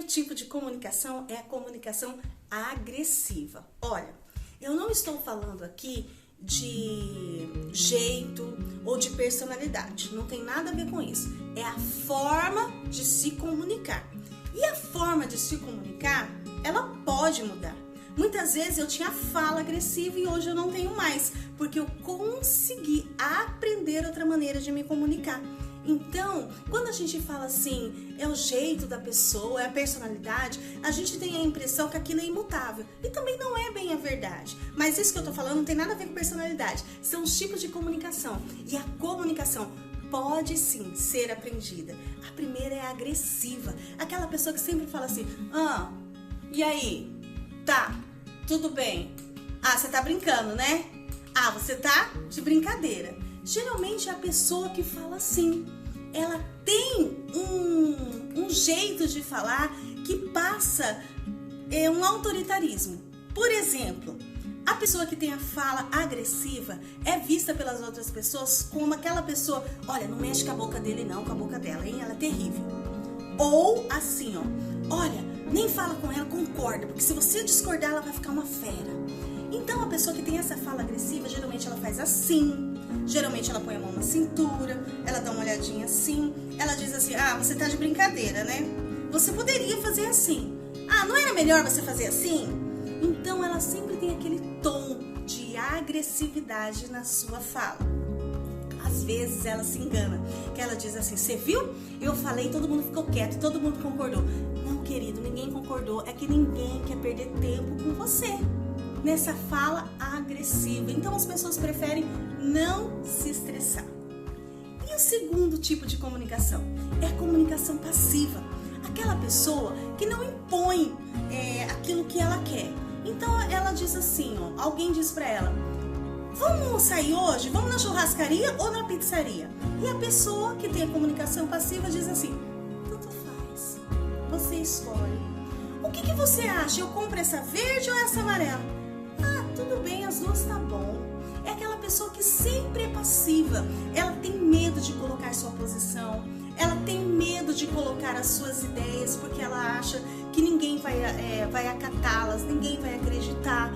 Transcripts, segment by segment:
Tipo de comunicação é a comunicação agressiva. Olha, eu não estou falando aqui de jeito ou de personalidade, não tem nada a ver com isso. É a forma de se comunicar. E a forma de se comunicar, ela pode mudar. Muitas vezes eu tinha fala agressiva e hoje eu não tenho mais, porque eu consegui aprender outra maneira de me comunicar. Então, quando a gente fala assim, é o jeito da pessoa, é a personalidade, a gente tem a impressão que aquilo é imutável. E também não é bem a verdade. Mas isso que eu tô falando não tem nada a ver com personalidade. São os tipos de comunicação. E a comunicação pode sim ser aprendida. A primeira é a agressiva. Aquela pessoa que sempre fala assim, e aí? Tá, tudo bem. Ah, você tá brincando, né? Ah, você tá de brincadeira. Geralmente é a pessoa que fala assim. Ela tem um jeito de falar que passa um autoritarismo. Por exemplo, a pessoa que tem a fala agressiva é vista pelas outras pessoas como aquela pessoa, olha, não mexe com a boca dele não, com a boca dela, hein? Ela é terrível. Ou assim, olha, nem fala com ela, concorda, porque se você discordar, ela vai ficar uma fera. Então, a pessoa que tem essa fala agressiva, geralmente ela faz assim, geralmente ela põe a mão na cintura, ela dá uma olhadinha assim, ela diz assim, você tá de brincadeira, né? Você poderia fazer assim. Não era melhor você fazer assim? Então, ela sempre tem aquele tom de agressividade na sua fala. Às vezes ela se engana, que ela diz assim, você viu? Eu falei, todo mundo ficou quieto, todo mundo concordou. Não, querido, ninguém concordou, é que ninguém quer perder tempo com você nessa fala agressiva. Então as pessoas preferem não se estressar. E o segundo tipo de comunicação é a comunicação passiva. Aquela pessoa que não impõe aquilo que ela quer. Então ela diz assim, alguém diz pra ela, vamos sair hoje? Vamos na churrascaria ou na pizzaria? E a pessoa que tem a comunicação passiva diz assim, tanto faz, você escolhe. O que você acha? Eu compro essa verde ou essa amarela? Tudo bem, as duas tá bom. É aquela pessoa que sempre é passiva. Ela tem medo de colocar sua posição. Ela tem medo de colocar as suas ideias porque ela acha que ninguém vai acatá-las, ninguém vai acreditar.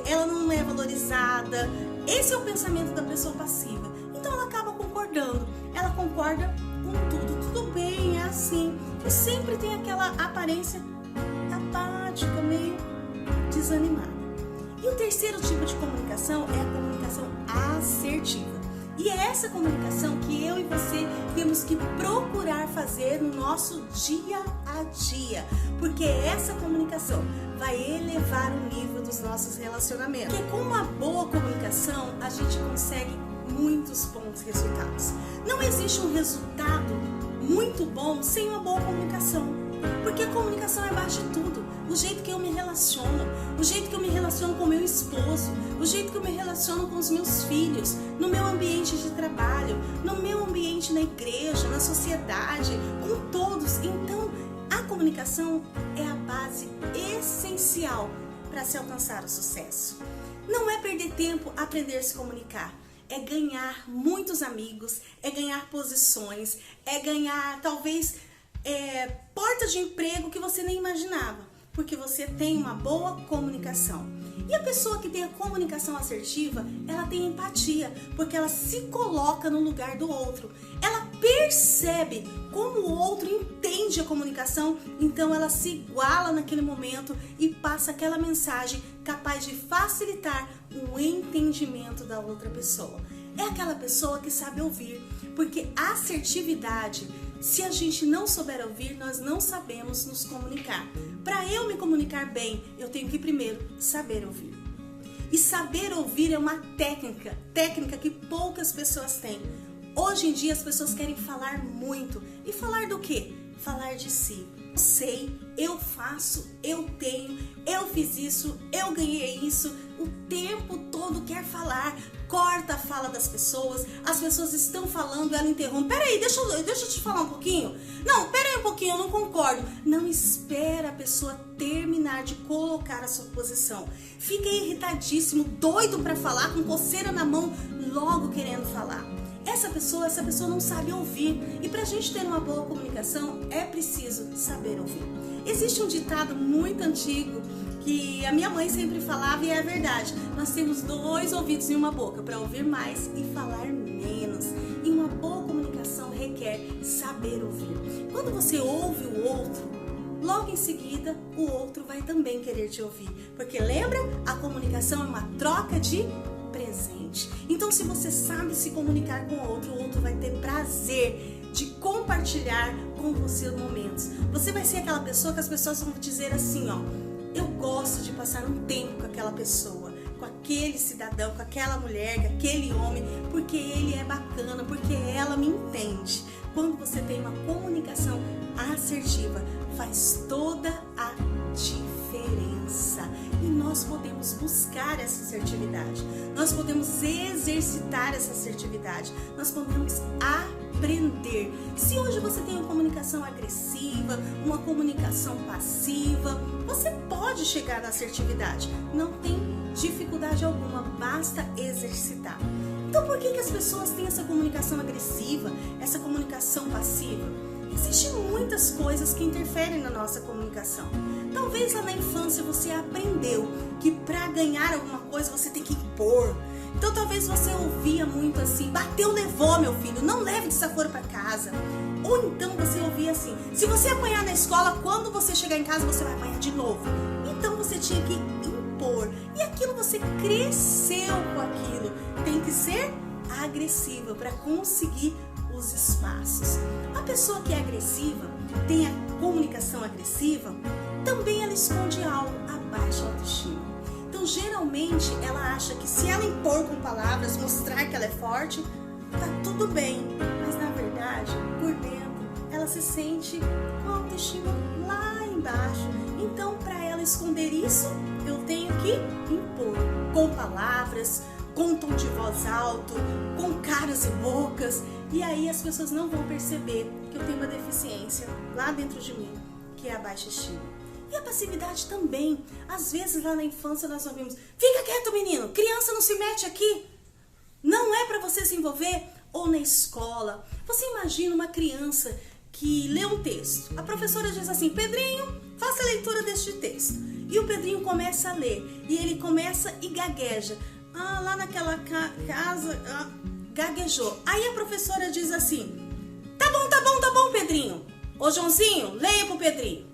Ela não é valorizada. Esse é o pensamento da pessoa passiva. Então ela acaba concordando. Ela concorda com tudo. Tudo bem, é assim. E sempre tem aquela aparência apática, meio desanimada. E o terceiro tipo de comunicação é a comunicação assertiva. E é essa comunicação que eu e você temos que procurar fazer no nosso dia a dia. Porque essa comunicação vai elevar o nível dos nossos relacionamentos. Porque com uma boa comunicação, a gente consegue muitos bons resultados. Não existe um resultado muito bom sem uma boa comunicação. Porque a comunicação é base de tudo. O jeito que eu me relaciono, o jeito que eu me relaciono com o meu esposo, o jeito que eu me relaciono com os meus filhos, no meu ambiente de trabalho, no meu ambiente na igreja, na sociedade, com todos. Então, a comunicação é a base essencial para se alcançar o sucesso. Não é perder tempo aprender a se comunicar. É ganhar muitos amigos, é ganhar posições, é ganhar talvez porta de emprego que você nem imaginava, porque você tem uma boa comunicação. E a pessoa que tem a comunicação assertiva, ela tem empatia, porque ela se coloca no lugar do outro. Ela percebe como o outro entende a comunicação, então ela se iguala naquele momento e passa aquela mensagem capaz de facilitar o entendimento da outra pessoa. É aquela pessoa que sabe ouvir, porque a assertividade, se a gente não souber ouvir, nós não sabemos nos comunicar. Para eu me comunicar bem, eu tenho que primeiro saber ouvir. E saber ouvir é uma técnica que poucas pessoas têm. Hoje em dia as pessoas querem falar muito. E falar do quê? Falar de si. Eu sei, eu faço, eu tenho, eu fiz isso, eu ganhei isso. O tempo todo quer falar. corta a fala das pessoas, as pessoas estão falando, ela interrompe. Peraí, deixa eu te falar um pouquinho. Não, peraí um pouquinho, eu não concordo. Não espera a pessoa terminar de colocar a sua posição. Fica irritadíssimo, doido para falar, com coceira na mão, logo querendo falar. Essa pessoa não sabe ouvir. E pra gente ter uma boa comunicação, é preciso saber ouvir. Existe um ditado muito antigo que a minha mãe sempre falava e é a verdade. Nós temos 2 ouvidos e uma boca para ouvir mais e falar menos. E uma boa comunicação requer saber ouvir. Quando você ouve o outro, logo em seguida o outro vai também querer te ouvir. Porque lembra? A comunicação é uma troca de presente. Então, se você sabe se comunicar com o outro vai ter prazer de compartilhar com você os momentos. Você vai ser aquela pessoa que as pessoas vão dizer assim, ó, eu gosto de passar um tempo com aquela pessoa, com aquele cidadão, com aquela mulher, com aquele homem, porque ele é bacana, porque ela me entende. Quando você tem uma comunicação assertiva, faz toda a diferença. E nós podemos buscar essa assertividade, nós podemos exercitar essa assertividade, nós podemos aprender. Se hoje você tem uma comunicação agressiva, uma comunicação passiva, você pode chegar na assertividade, não tem dificuldade alguma, basta exercitar. Então por que as pessoas têm essa comunicação agressiva, essa comunicação passiva? Existem muitas coisas que interferem na nossa comunicação. Talvez lá na infância você aprendeu que para ganhar alguma coisa você tem que impor. Então talvez você ouvia muito assim, bateu, levou, meu filho, não leve desaforo para casa. Ou então você ouvia assim, se você apanhar na escola, quando você chegar em casa você vai apanhar de novo. Então você tinha que impor. E aquilo você cresceu com aquilo. Tem que ser agressiva para conseguir os espaços. A pessoa que é agressiva, tem a comunicação agressiva, também ela esconde algo, a baixa autoestima. Então, geralmente, ela acha que se ela impor com palavras, mostrar que ela é forte, tá tudo bem. Mas, na verdade, por dentro, ela se sente com a autoestima lá embaixo. Então, para ela esconder isso, eu tenho que impor com palavras, com tom de voz alto, com caras e bocas, e aí as pessoas não vão perceber que eu tenho uma deficiência lá dentro de mim, que é a baixa estima. E a passividade também. Às vezes lá na infância nós ouvimos, fica quieto menino, criança não se mete aqui, não é para você se envolver. Ou na escola, você imagina uma criança que lê um texto, a professora diz assim, Pedrinho, faça a leitura deste texto, e o Pedrinho começa a ler, e ele começa e gagueja. Lá naquela casa, gaguejou. Aí a professora diz assim, tá bom, Pedrinho. Ô Joãozinho, leia pro Pedrinho.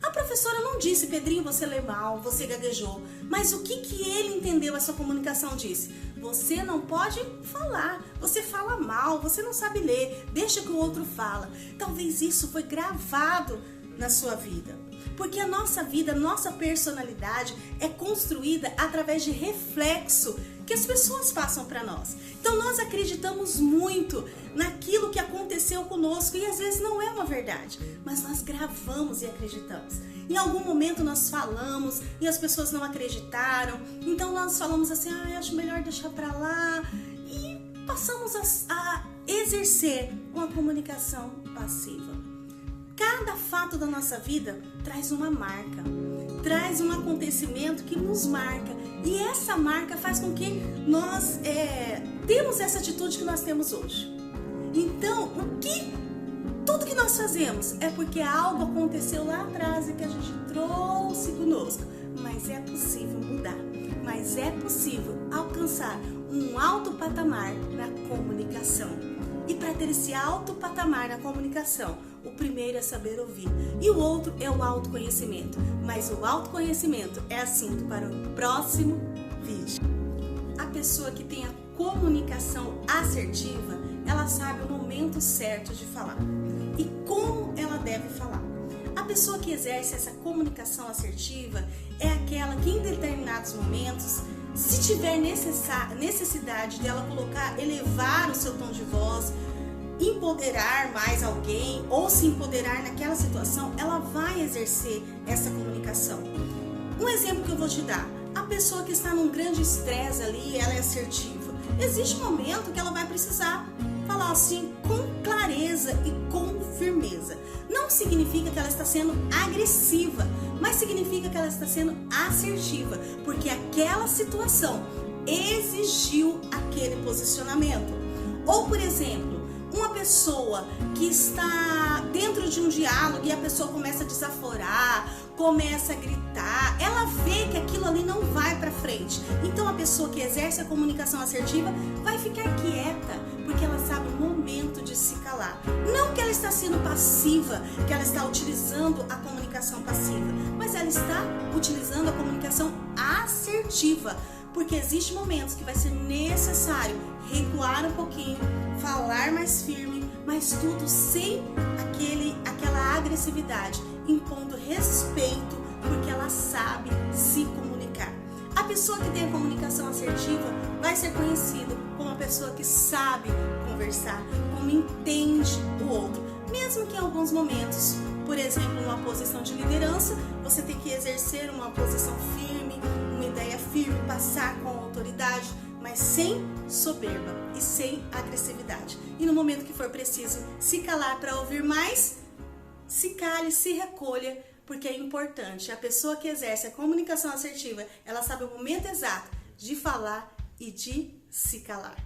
A professora não disse, Pedrinho, você lê mal, você gaguejou. Mas o que ele entendeu, essa comunicação disse? Você não pode falar, você fala mal, você não sabe ler, deixa que o outro fala. Talvez isso foi gravado na sua vida. Porque a nossa vida, a nossa personalidade é construída através de reflexo que as pessoas passam para nós. Então nós acreditamos muito naquilo que aconteceu conosco e às vezes não é uma verdade, mas nós gravamos e acreditamos. Em algum momento nós falamos e as pessoas não acreditaram, então nós falamos assim, eu acho melhor deixar para lá e passamos a exercer uma comunicação passiva. Cada fato da nossa vida traz uma marca, traz um acontecimento que nos marca. E essa marca faz com que nós temos essa atitude que nós temos hoje. Então, tudo que nós fazemos é porque algo aconteceu lá atrás e que a gente trouxe conosco. Mas é possível mudar, mas é possível alcançar um alto patamar na comunicação. E para ter esse alto patamar na comunicação, o primeiro é saber ouvir e o outro é o autoconhecimento. Mas o autoconhecimento é assunto para o próximo vídeo. A pessoa que tem a comunicação assertiva, ela sabe o momento certo de falar e como ela deve falar. A pessoa que exerce essa comunicação assertiva é aquela que em determinados momentos, se tiver necessidade dela elevar o seu tom de voz, empoderar mais alguém ou se empoderar naquela situação, ela vai exercer essa comunicação. Um exemplo que eu vou te dar, a pessoa que está num grande estresse ali, ela é assertiva. Existe momento que ela vai precisar falar assim com clareza e com firmeza. Não significa que ela está sendo agressiva, mas significa que ela está sendo assertiva, porque aquela situação exigiu aquele posicionamento. Ou, por exemplo, uma pessoa que está dentro de um diálogo e a pessoa começa a desaforar, começa a gritar, ela vê que aquilo ali não vai para frente. Então a pessoa que exerce a comunicação assertiva vai ficar quieta, porque ela sabe o momento de se calar. Não que ela está sendo passiva, que ela está utilizando a comunicação passiva, mas ela está utilizando a comunicação assertiva, porque existem momentos que vai ser necessário recuar um pouquinho, falar mais firme, mas tudo sem aquela agressividade, impondo respeito, porque ela sabe se comunicar. A pessoa que tem a comunicação assertiva vai ser conhecida como uma pessoa que sabe conversar, como entende o outro, mesmo que em alguns momentos, por exemplo, numa posição de liderança, você tem que exercer uma posição firme, uma ideia firme, passar com autoridade, mas sem soberba e sem agressividade. E no momento que for preciso se calar para ouvir mais, se cale, se recolha, porque é importante. A pessoa que exerce a comunicação assertiva, ela sabe o momento exato de falar e de se calar.